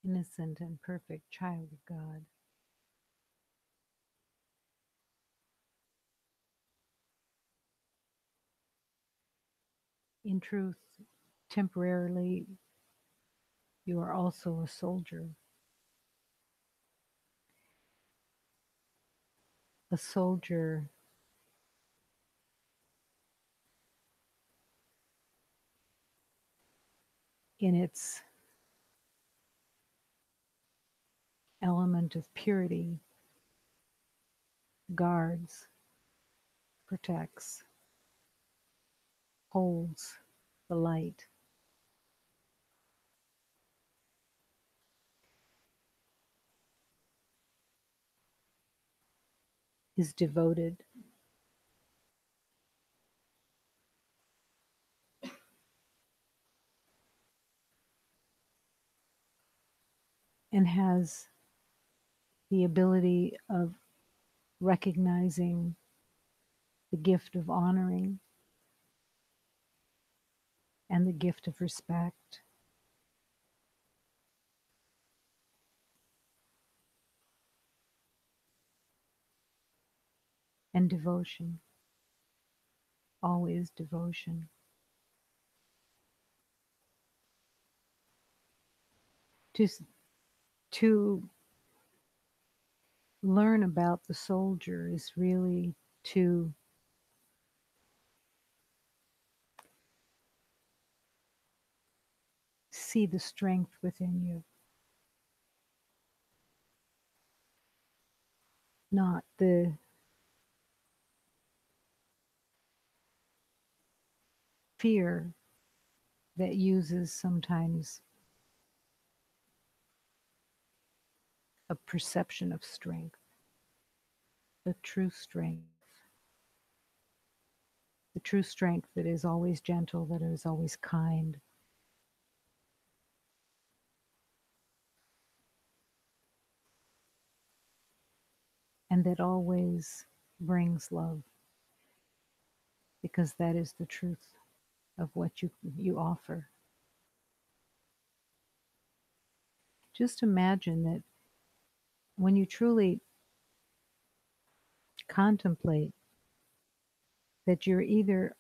innocent and perfect child of God. In truth, temporarily, you are also a soldier, a soldier in its element of purity, guards, protects, holds the light, is devoted, and has the ability of recognizing the gift of honoring and the gift of respect and devotion, always devotion. To, to learn about the soldier is really to see the strength within you, not the fear that uses sometimes a perception of strength, the true strength, the true strength that is always gentle, that is always kind, and that always brings love, because that is the truth of what you offer. Just imagine that when you truly contemplate that you're either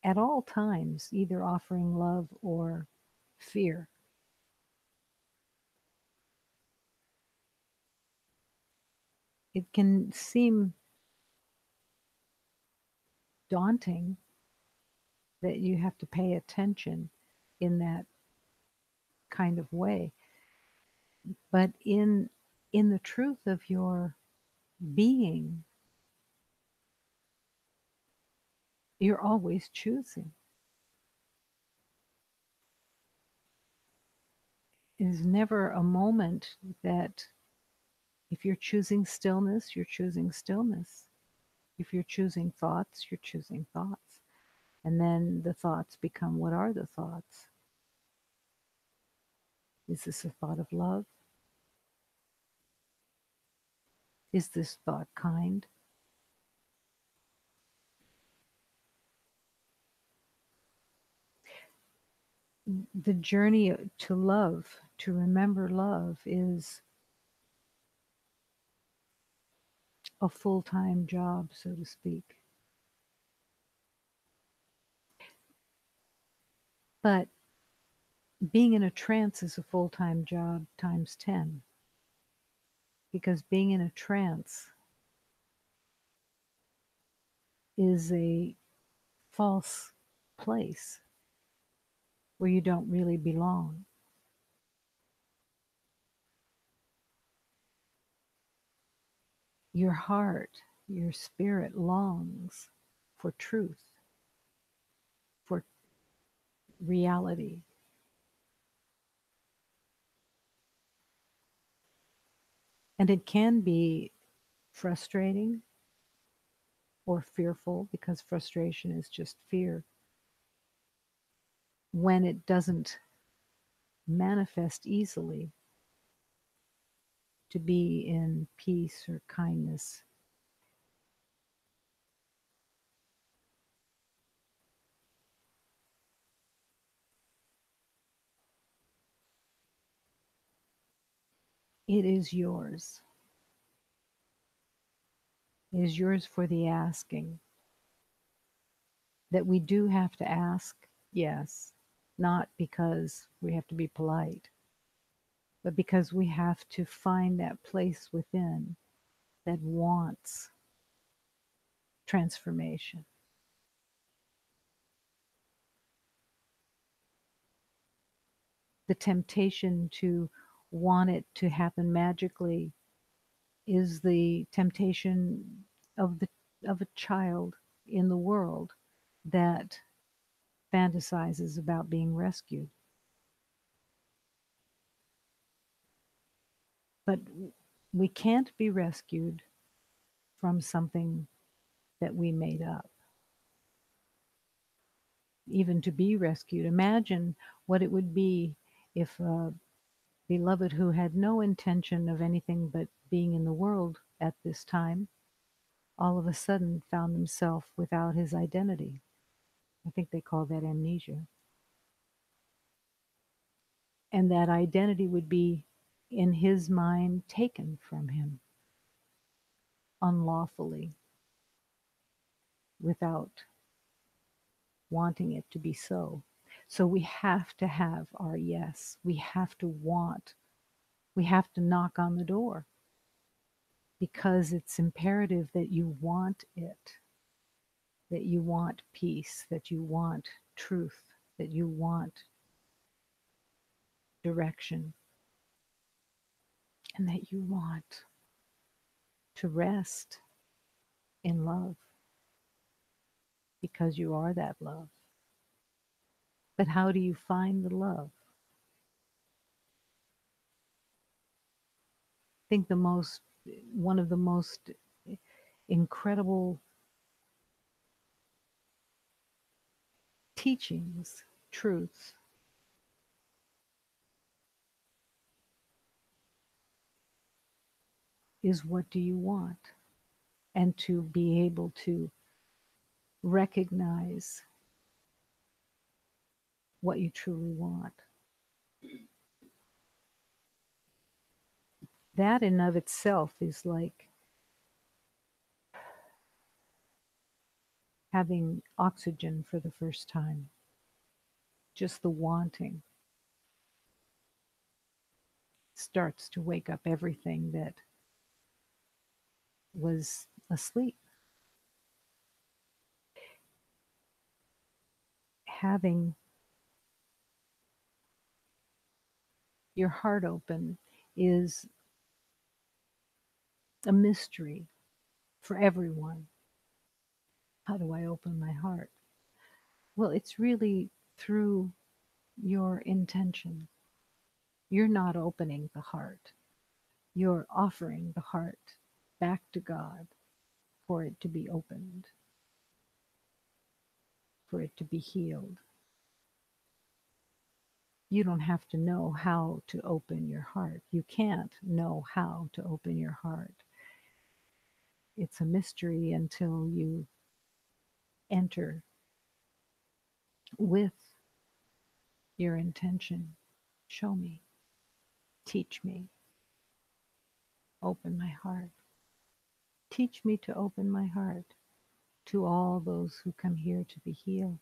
at all times either offering love or fear. It can seem daunting that you have to pay attention in that kind of way, but in the truth of your being, you're always choosing. There's never a moment that if you're choosing stillness, you're choosing stillness. If you're choosing thoughts, you're choosing thoughts. And then the thoughts become, what are the thoughts? Is this a thought of love? Is this thought kind? The journey to love, to remember love, is a full time job, so to speak. But being in a trance is a full time job times 10, because being in a trance is a false place where you don't really belong. Your heart, your spirit longs for truth, for reality. And it can be frustrating or fearful, because frustration is just fear when it doesn't manifest easily, to be in peace or kindness. It is yours. It is yours for the asking. That we do have to ask, yes, not because we have to be polite, but because we have to find that place within that wants transformation. The temptation to want it to happen magically is the temptation of a child in the world that fantasizes about being rescued. But we can't be rescued from something that we made up. Even to be rescued, imagine what it would be if a beloved who had no intention of anything but being in the world at this time all of a sudden found himself without his identity. I think they call that amnesia. And that identity would be, in his mind, taken from him unlawfully without wanting it to be so. So we have to have our yes. We have to want. We have to knock on the door because it's imperative that you want it, that you want peace, that you want truth, that you want direction, and that you want to rest in love because you are that love. But how do you find the love? I think one of the most incredible teachings, truths, is what do you want? And to be able to recognize what you truly want. That in of itself is like having oxygen for the first time. Just the wanting starts to wake up everything that was asleep. Having your heart open is a mystery for everyone. How do I open my heart? Well, it's really through your intention. You're not opening the heart, you're offering the heart back to God for it to be opened, for it to be healed. You don't have to know how to open your heart. You can't know how to open your heart. It's a mystery until you enter with your intention. Show me, teach me, open my heart. Teach me to open my heart to all those who come here to be healed.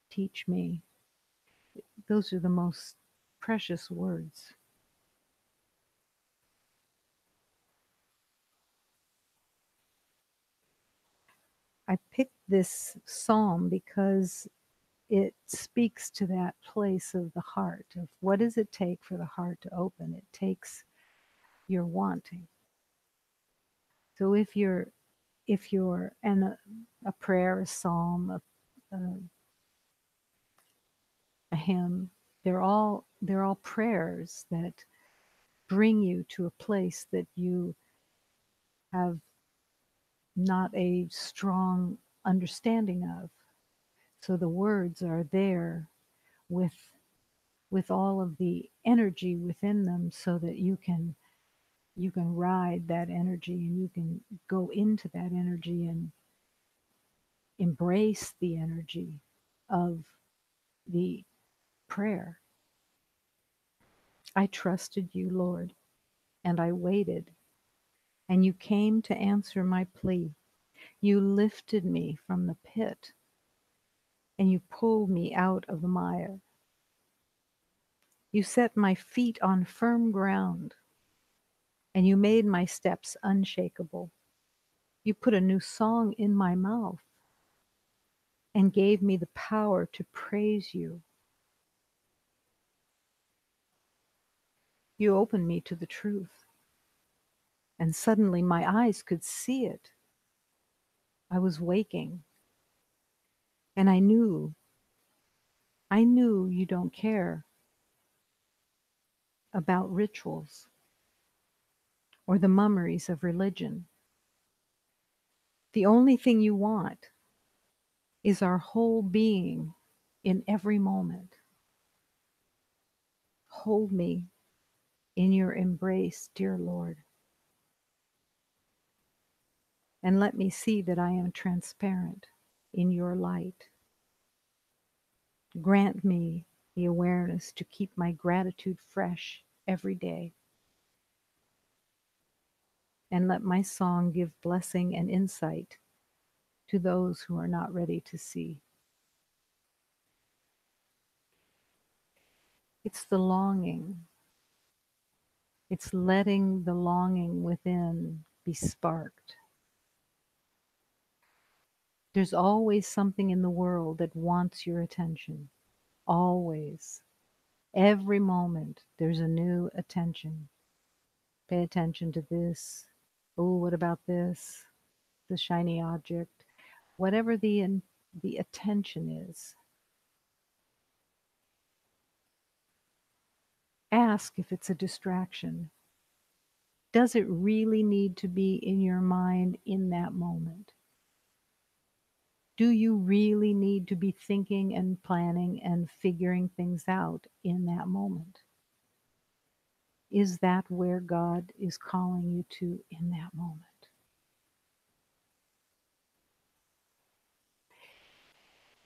Teach me. Those are the most precious words. I picked this psalm because it speaks to that place of the heart of what does it take for the heart to open. It takes your wanting. So if you're and a prayer, a psalm, a hymn, they're all prayers that bring you to a place that you have not a strong understanding of. So the words are there with all of the energy within them so that you can ride that energy and you can go into that energy and embrace the energy of the prayer. I trusted you, Lord, and I waited, and you came to answer my plea. You lifted me from the pit, and you pulled me out of the mire. You set my feet on firm ground, and you made my steps unshakable. You put a new song in my mouth and gave me the power to praise you. You opened me to the truth, and suddenly my eyes could see it. I was waking, and I knew you don't care about rituals or the mummeries of religion. The only thing you want is our whole being in every moment. Hold me in your embrace, dear Lord, and let me see that I am transparent in your light. Grant me the awareness to keep my gratitude fresh every day, and let my song give blessing and insight to those who are not ready to see. It's the longing. It's letting the longing within be sparked. There's always something in the world that wants your attention. Always. Every moment, there's a new attention. Pay attention to this. Oh, what about this? The shiny object. Whatever the attention is, ask if it's a distraction. Does it really need to be in your mind in that moment? Do you really need to be thinking and planning and figuring things out in that moment? Is that where God is calling you to in that moment?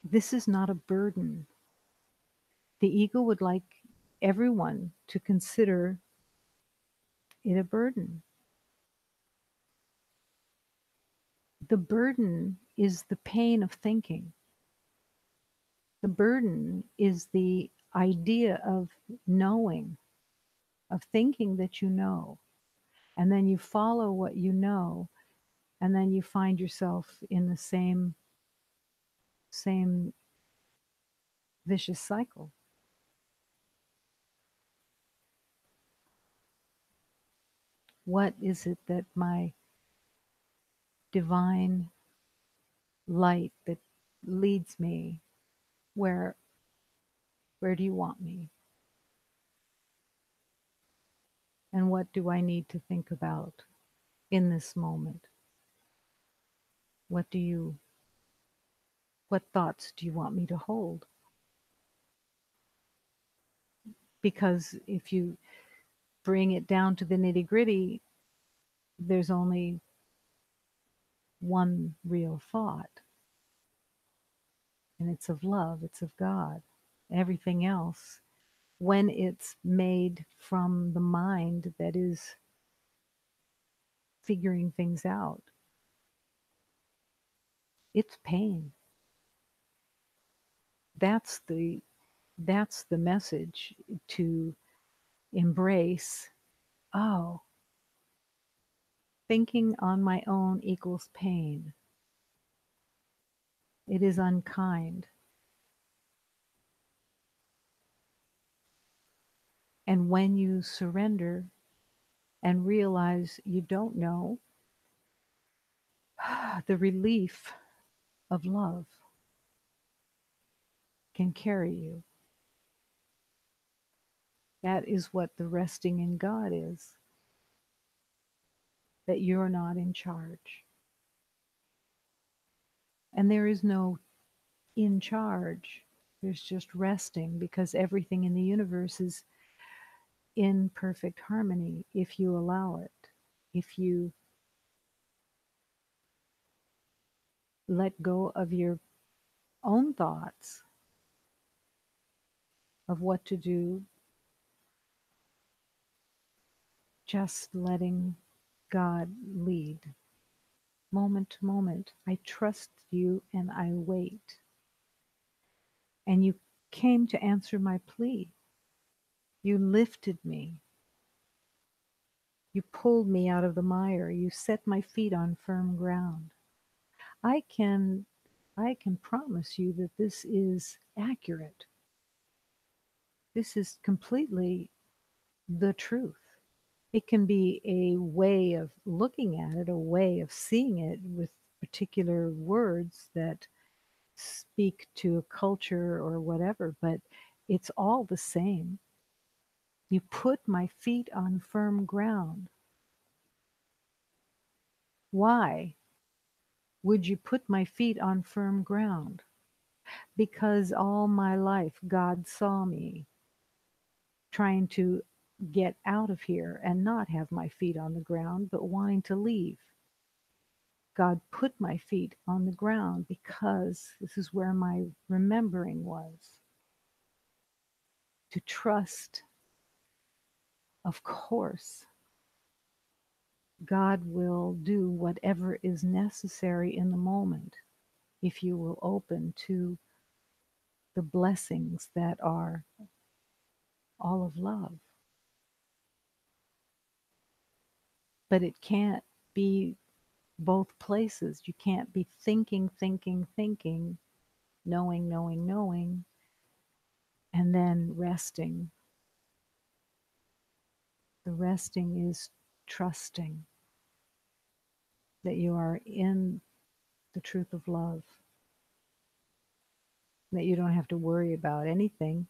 This is not a burden. The ego would like everyone to consider it a burden. The burden is the pain of thinking. The burden is the idea of knowing, of thinking that you know, and then you follow what you know, and then you find yourself in the same vicious cycle. What is it that my divine light that leads me? Where where do you want me? And what do I need to think about in this moment? What do you what thoughts do you want me to hold? Because if you bring it down to the nitty-gritty, there's only one real thought, and it's of love, it's of God. Everything else, when it's made from the mind that is figuring things out, it's pain. That's the that's the message to embrace. Oh, thinking on my own equals pain. It is unkind. And when you surrender and realize you don't know, the relief of love can carry you. That is what the resting in God is, that you're not in charge. And there is no in charge. There's just resting because everything in the universe is in perfect harmony if you allow it. If you let go of your own thoughts of what to do just letting God lead. Moment to moment, I trust you and I wait. And you came to answer my plea. You lifted me. You pulled me out of the mire. You set my feet on firm ground. I can I can promise you that this is accurate. This is completely the truth. It can be a way of looking at it, a way of seeing it with particular words that speak to a culture or whatever, but it's all the same. You put my feet on firm ground. Why would you put my feet on firm ground? Because all my life God saw me trying to get out of here and not have my feet on the ground, but wanting to leave. God put my feet on the ground because this is where my remembering was. To trust, of course, God will do whatever is necessary in the moment if you will open to the blessings that are all of love. But it can't be both places. You can't be thinking, thinking, thinking, knowing, knowing, knowing, and then resting. The resting is trusting that you are in the truth of love, that you don't have to worry about anything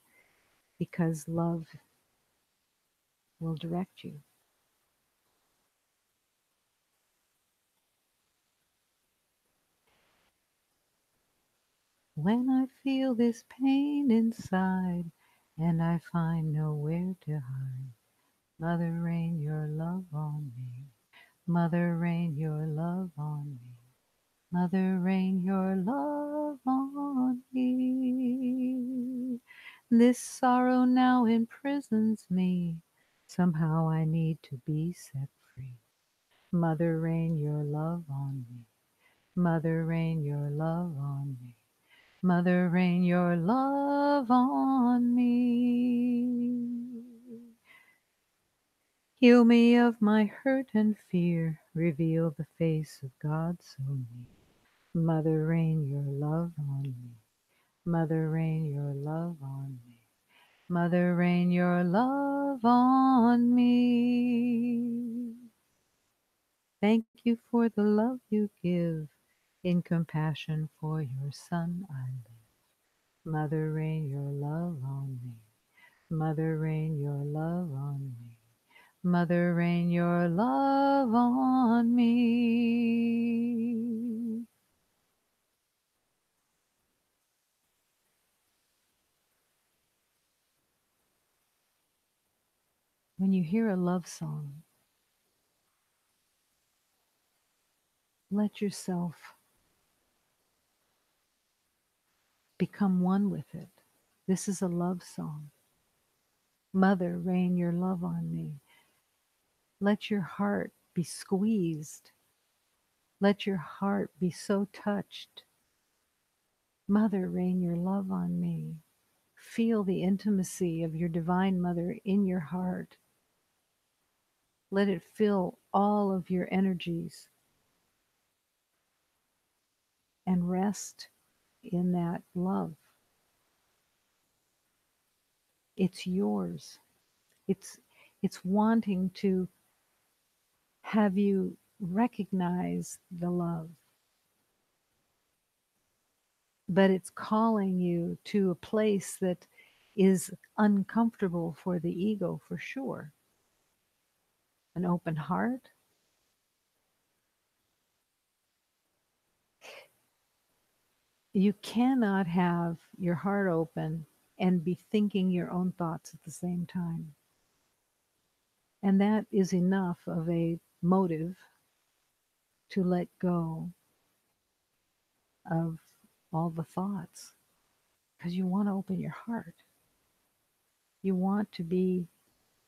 because love will direct you. When I feel this pain inside and I find nowhere to hide, Mother, rain your love on me. Mother, rain your love on me. Mother, rain your love on me. This sorrow now imprisons me. Somehow I need to be set free. Mother, rain your love on me. Mother, rain your love on me. Mother, rain your love on me. Heal me of my hurt and fear. Reveal the face of God so near. Mother, rain your love on me. Mother, rain your love on me. Mother, rain your love on me. Thank you for the love you give. In compassion for your Son I live. Mother, rain your love on me. Mother, rain your love on me. Mother, rain your love on me. When you hear a love song, let yourself become one with it. This is a love song. Mother, rain your love on me. Let your heart be squeezed. Let your heart be so touched. Mother, rain your love on me. Feel the intimacy of your divine mother in your heart. Let it fill all of your energies and rest in that love. It's yours. It's it's wanting to have you recognize the love, but it's calling you to a place that is uncomfortable for the ego for sure. An open heart. You cannot have your heart open and be thinking your own thoughts at the same time. And that is enough of a motive to let go of all the thoughts because you want to open your heart. You want to be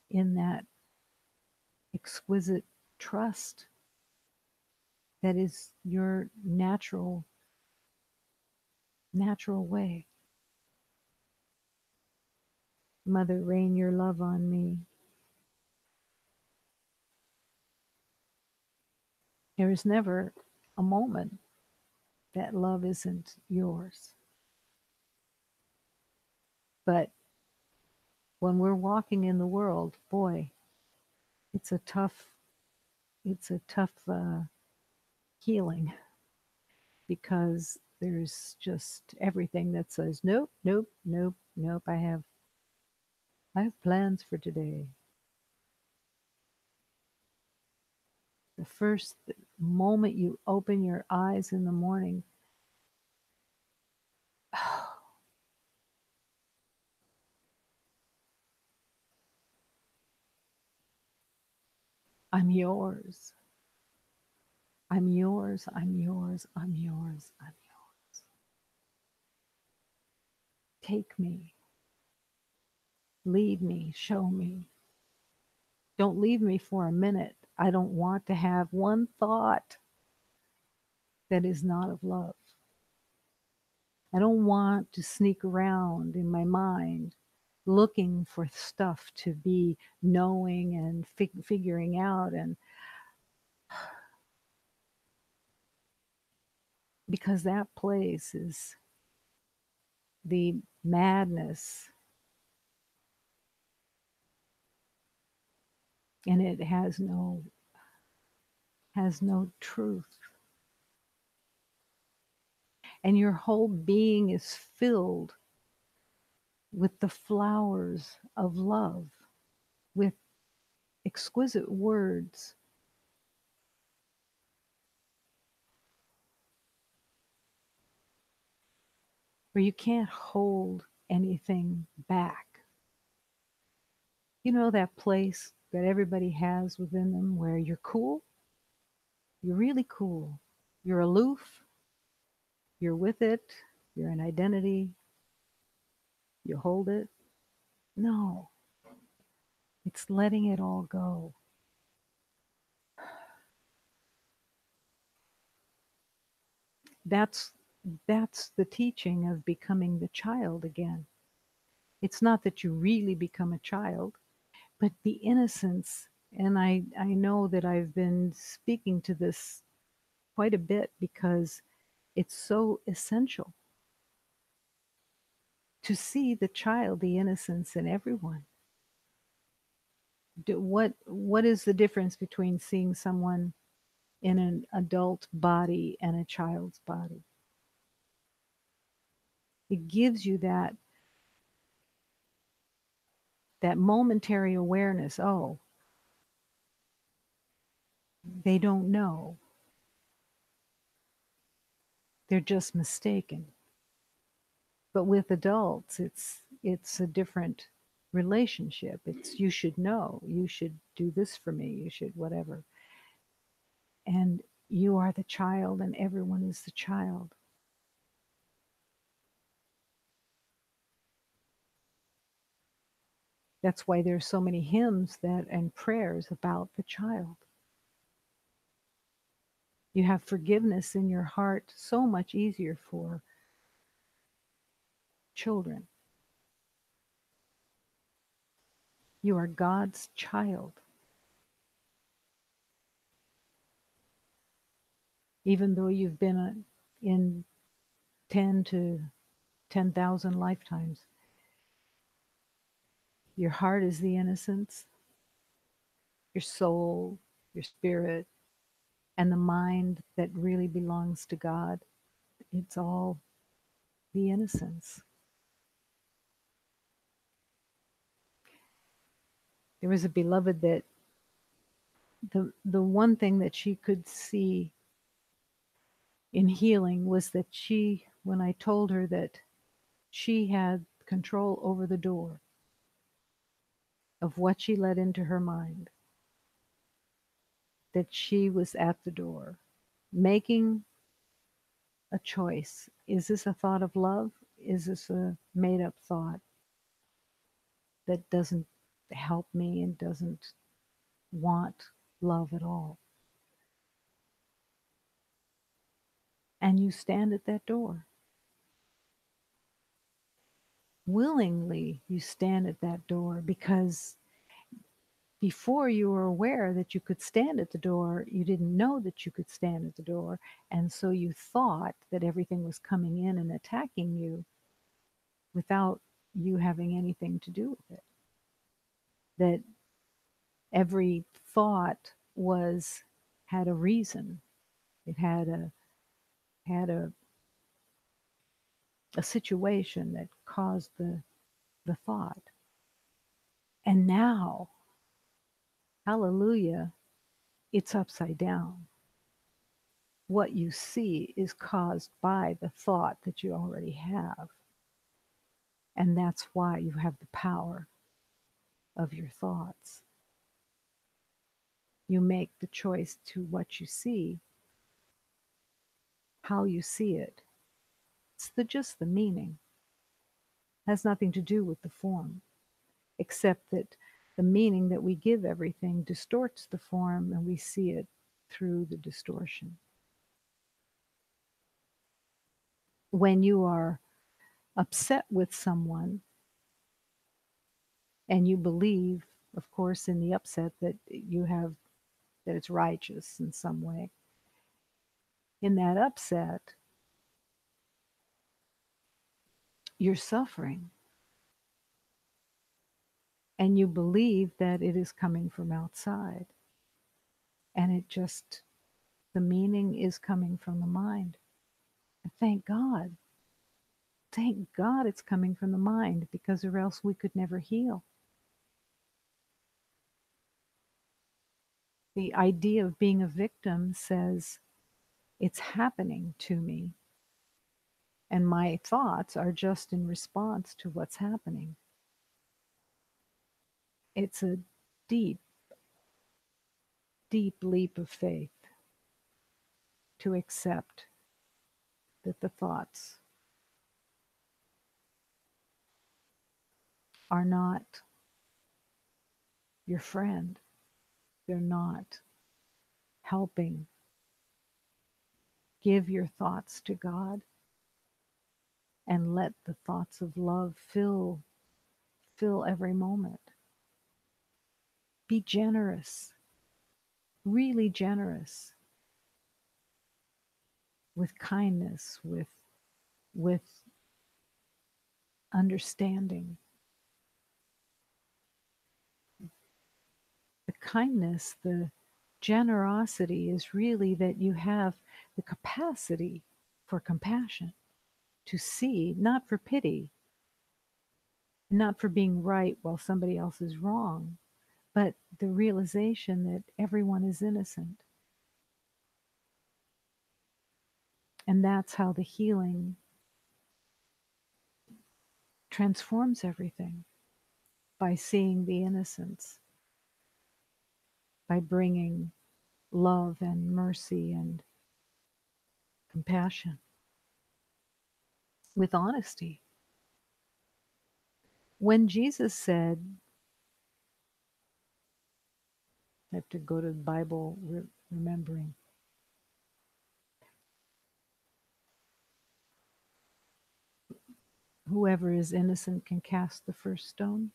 in that exquisite trust that is your natural way. Mother, rain your love on me. There is never a moment that love isn't yours. But when we're walking in the world, boy, it's a tough, it's a tough healing, because there's just everything that says nope, nope, nope, nope. I have plans for today. The first moment you open your eyes in the morning, I'm yours. I'm yours. I'm yours. I'm yours. I'm yours. Take me. Lead me. Show me. Don't leave me for a minute. I don't want to have one thought that is not of love. I don't want to sneak around in my mind looking for stuff to be knowing and figuring out, and because that place is the madness, and it has no truth, and your whole being is filled with the flowers of love, with exquisite words, where you can't hold anything back. You know that place that everybody has within them where you're cool? You're really cool. You're aloof. You're with it. You're an identity. You hold it. No, it's letting it all go. That's that's the teaching of becoming the child again. It's not that you really become a child, but the innocence. And I know that I've been speaking to this quite a bit because it's so essential to see the child, the innocence in everyone. What is the difference between seeing someone in an adult body and a child's body? It gives you that momentary awareness. Oh, they don't know. They're just mistaken. But with adults, it's a different relationship. It's you should know. You should do this for me. You should whatever. And you are the child and everyone is the child. That's why there's so many hymns that and prayers about the child. You have forgiveness in your heart so much easier for children. You are God's child. Even though you've been in 10 to 10,000 lifetimes, your heart is the innocence, your soul, your spirit, and the mind that really belongs to God. It's all the innocence. There was a beloved that the one thing that she could see in healing was that when I told her that she had control over the door of what she let into her mind, that she was at the door making a choice. Is this a thought of love? Is this a made up thought that doesn't help me and doesn't want love at all. And you stand at that door. Willingly, you stand at that door because before you were aware that you could stand at the door, you didn't know that you could stand at the door. And so you thought that everything was coming in and attacking you without you having anything to do with it. That every thought was had a reason. It had a situation that caused the thought. And now, hallelujah, it's upside down. What you see is caused by the thought that you already have. And that's why you have the power of your thoughts. You make the choice to what you see, how you see it. It's just the meaning. It has nothing to do with the form, except that the meaning that we give everything distorts the form and we see it through the distortion. When you are upset with someone and you believe, of course, in the upset that you have, that it's righteous in some way, in that upset, you're suffering and you believe that it is coming from outside. And it just, the meaning is coming from the mind. And thank God. Thank God it's coming from the mind, because or else we could never heal. The idea of being a victim says it's happening to me, and my thoughts are just in response to what's happening. It's a deep, deep leap of faith to accept that the thoughts are not your friend. They're not helping. Give your thoughts to God and let the thoughts of love fill every moment. Be generous, really generous, with kindness, with understanding. The kindness, the generosity is really that you have the capacity for compassion, to see, not for pity, not for being right while somebody else is wrong, but the realization that everyone is innocent. And that's how the healing transforms everything, by seeing the innocence, by bringing love and mercy and compassion with honesty. When Jesus said, I have to go to the Bible remembering, whoever is innocent can cast the first stone.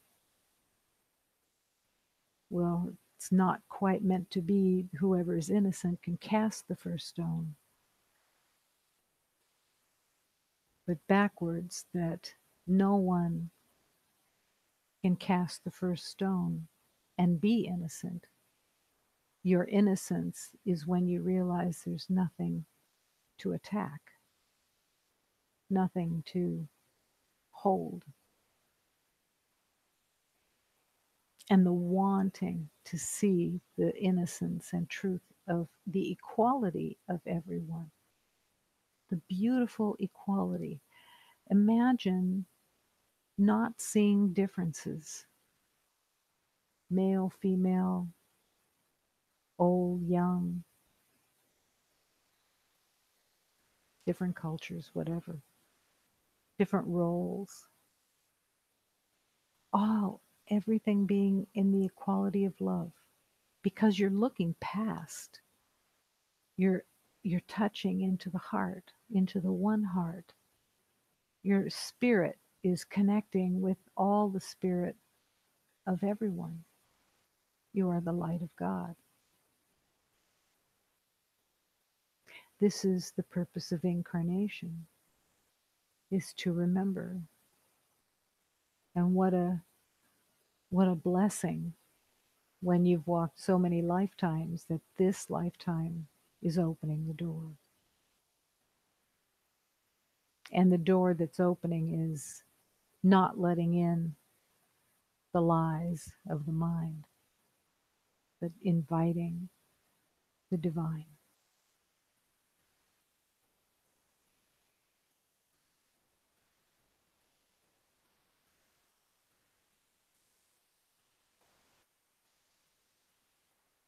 Well, it's not quite meant to be whoever is innocent can cast the first stone, but backwards, that no one can cast the first stone and be innocent. Your innocence is when you realize there's nothing to attack, nothing to hold, and the wanting to see the innocence and truth of the equality of everyone, the beautiful equality. Imagine not seeing differences, male, female, old, young, different cultures, whatever, different roles, all, everything being in the equality of love, because you're looking past. You're you're touching into the heart, into the one heart. Your spirit is connecting with all the spirit of everyone. You are the light of God. This is the purpose of incarnation, is to remember. And what a blessing when you've walked so many lifetimes that this lifetime is opening the door. And the door that's opening is not letting in the lies of the mind, but inviting the divine.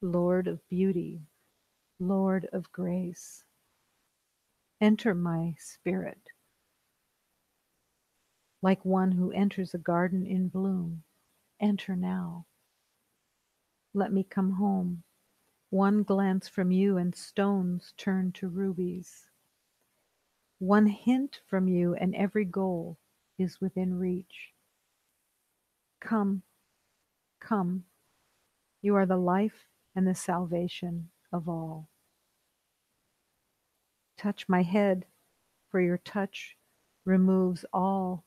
Lord of beauty, Lord of grace, enter my spirit like one who enters a garden in bloom. Enter now. Let me come home. One glance from you and stones turn to rubies. One hint from you and every goal is within reach. Come, come. You are the life and the salvation of all. Touch my head, for your touch removes all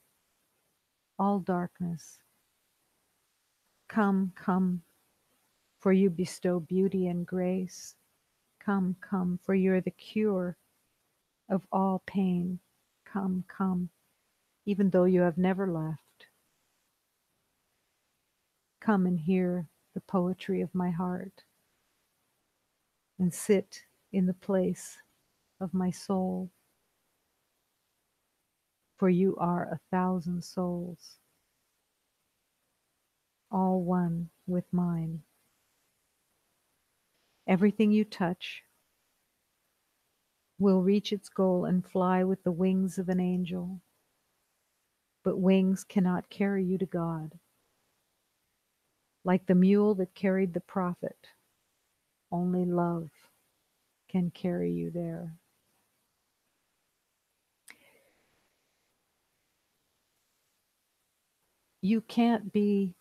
darkness. Come, come, for you bestow beauty and grace. Come, come, for you are the cure of all pain. Come, come, even though you have never left. Come and hear the poetry of my heart and sit in the place of my soul, for you are 1,000 souls, all one with mine. Everything you touch will reach its goal and fly with the wings of an angel, but wings cannot carry you to God. Like the mule that carried the prophet, only love can carry you there. You can't be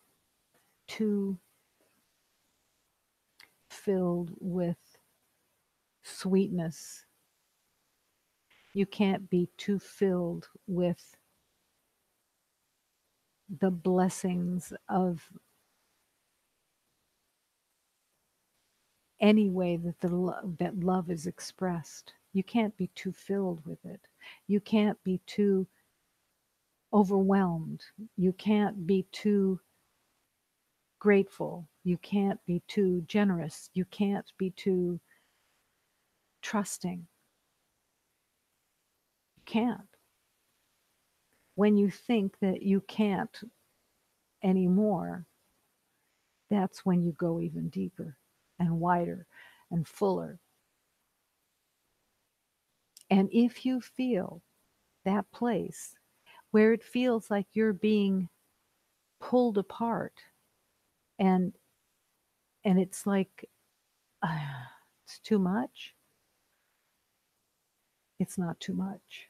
too filled with sweetness. You can't be too filled with the blessings of any way that that love is expressed. You can't be too filled with it. You can't be too overwhelmed. You can't be too grateful. You can't be too generous. You can't be too trusting. You can't. When you think that you can't anymore, that's when you go even deeper and wider and fuller. And if you feel that place where it feels like you're being pulled apart and it's like it's too much, it's not too much.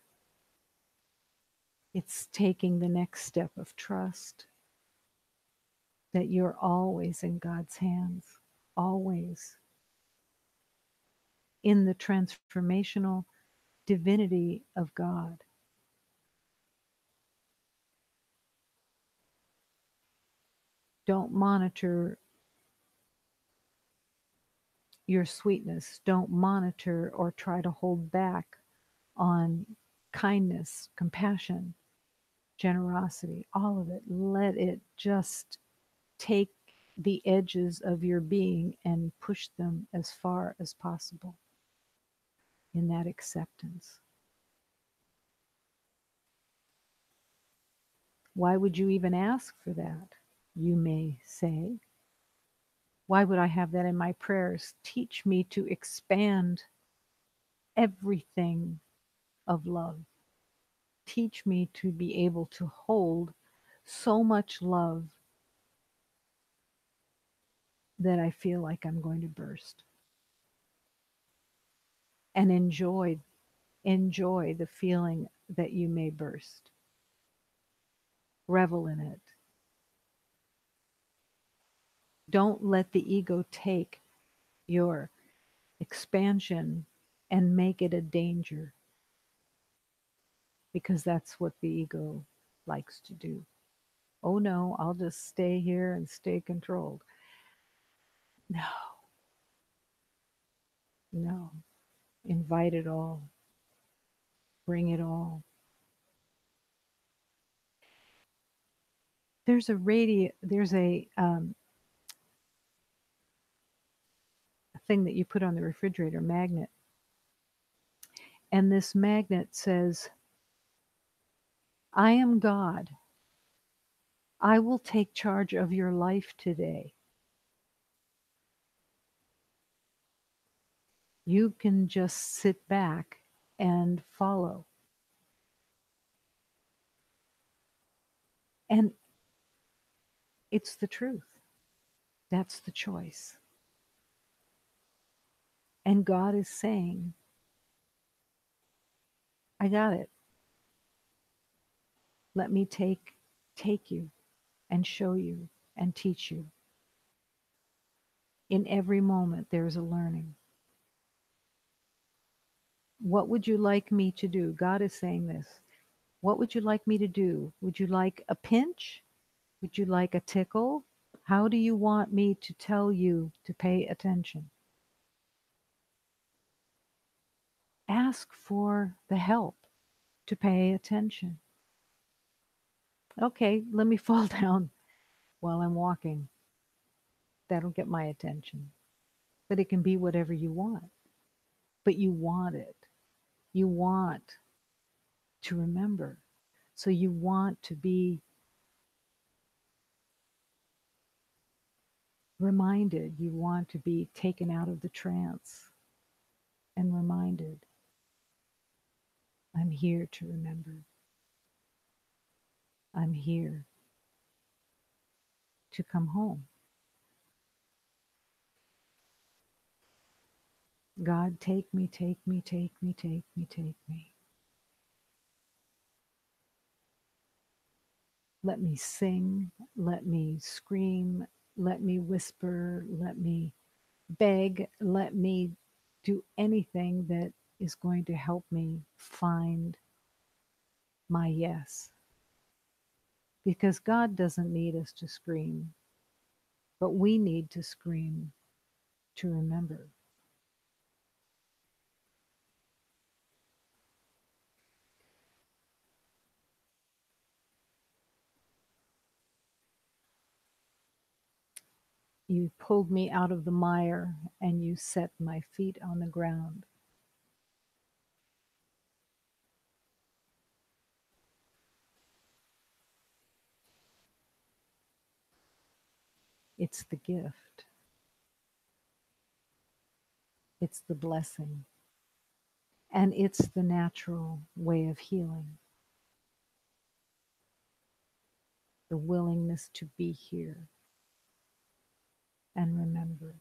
It's taking the next step of trust that you're always in God's hands, always in the transformational divinity of God. Don't monitor your sweetness. Don't monitor or try to hold back on kindness, compassion, generosity, all of it. Let it just take the edges of your being and push them as far as possible in that acceptance. Why would you even ask for that? You may say. Why would I have that in my prayers? Teach me to expand everything of love. Teach me to be able to hold so much love that I feel like I'm going to burst, and enjoy the feeling that you may burst. Revel in it. Don't let the ego take your expansion and make it a danger, because that's what the ego likes to do. Oh no, I'll just stay here and stay controlled. No, no. Invite it all. Bring it all. There's a thing that you put on the refrigerator, magnet, and this magnet says, I am God. I will take charge of your life today. You can just sit back and follow. And it's the truth. That's the choice. And God is saying, I got it. Let me take you and show you and teach you. In every moment there is a learning. What would you like me to do? God is saying this. What would you like me to do? Would you like a pinch? Would you like a tickle? How do you want me to tell you to pay attention? Ask for the help to pay attention. Okay, let me fall down while I'm walking. That'll get my attention. But it can be whatever you want. But you want it. You want to remember. So you want to be reminded. You want to be taken out of the trance and reminded, I'm here to remember. I'm here to come home. God, take me, take me, take me, take me, take me. Let me sing, let me scream, let me whisper, let me beg, let me do anything that is going to help me find my yes. Because God doesn't need us to scream, but we need to scream to remember. You pulled me out of the mire and you set my feet on the ground. It's the gift, it's the blessing, and it's the natural way of healing. The willingness to be here and remember.